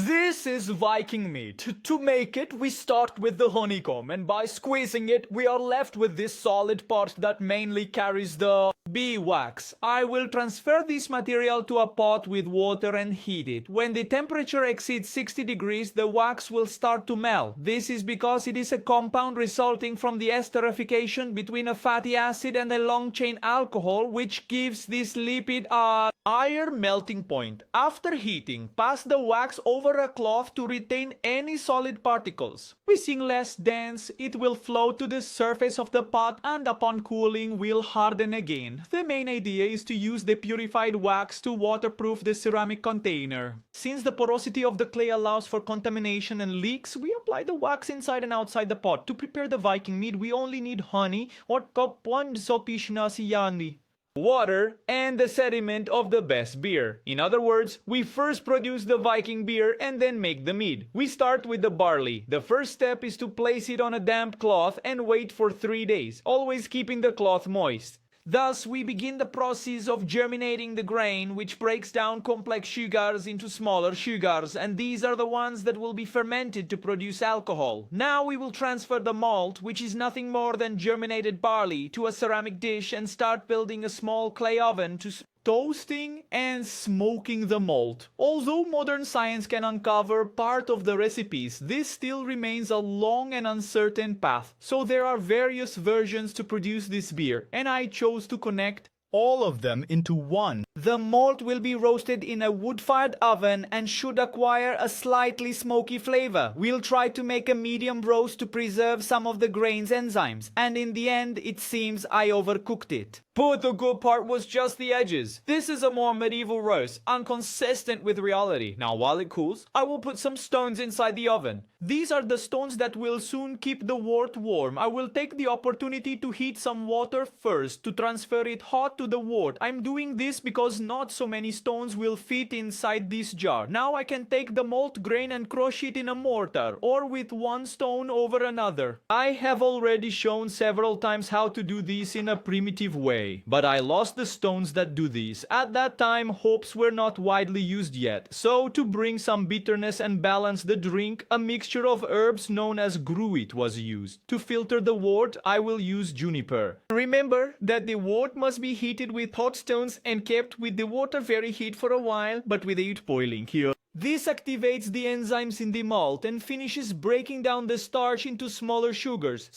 This is Viking mead. To make it, we start with the honeycomb, and by squeezing it, we are left with this solid part that mainly carries the beeswax. I will transfer this material to a pot with water and heat it. When the temperature exceeds 60 degrees, the wax will start to melt. This is because it is a compound resulting from the esterification between a fatty acid and a long-chain alcohol, which gives this lipid a higher melting point. After heating, pass the wax over a cloth to retain any solid particles. Being less dense, it will float to the surface of the pot and upon cooling will harden again. The main idea is to use the purified wax to waterproof the ceramic container. Since the porosity of the clay allows for contamination and leaks, we apply the wax inside and outside the pot. To prepare the Viking mead, we only need honey or kapwan sopishna water, and the sediment of the best beer. In other words, we first produce the Viking beer and then make the mead. We start with the barley. The first step is to place it on a damp cloth and wait for 3 days, always keeping the cloth moist. Thus, we begin the process of germinating the grain, which breaks down complex sugars into smaller sugars, and these are the ones that will be fermented to produce alcohol. Now we will transfer the malt, which is nothing more than germinated barley, to a ceramic dish and start building a small clay oven to toasting and smoking the malt. Although modern science can uncover part of the recipes, this still remains a long and uncertain path. So there are various versions to produce this beer, and I chose to connect all of them into one. The malt will be roasted in a wood-fired oven and should acquire a slightly smoky flavor. We'll try to make a medium roast to preserve some of the grain's enzymes, and in the end it seems I overcooked it. But the good part was just the edges. This is a more medieval roast, inconsistent with reality. Now while it cools, I will put some stones inside the oven. These are the stones that will soon keep the wort warm. I will take the opportunity to heat some water first to transfer it hot to the wort. I'm doing this because not so many stones will fit inside this jar. Now I can take the malt grain and crush it in a mortar or with one stone over another. I have already shown several times how to do this in a primitive way, but I lost the stones that do this. At that time, hops were not widely used yet, so to bring some bitterness and balance the drink, a mixture of herbs known as Brewed was used. To filter the wort, I will use juniper. Remember that the wort must be heated with hot stones and kept with the water very heat for a while, but without boiling here. This activates the enzymes in the malt and finishes breaking down the starch into smaller sugars.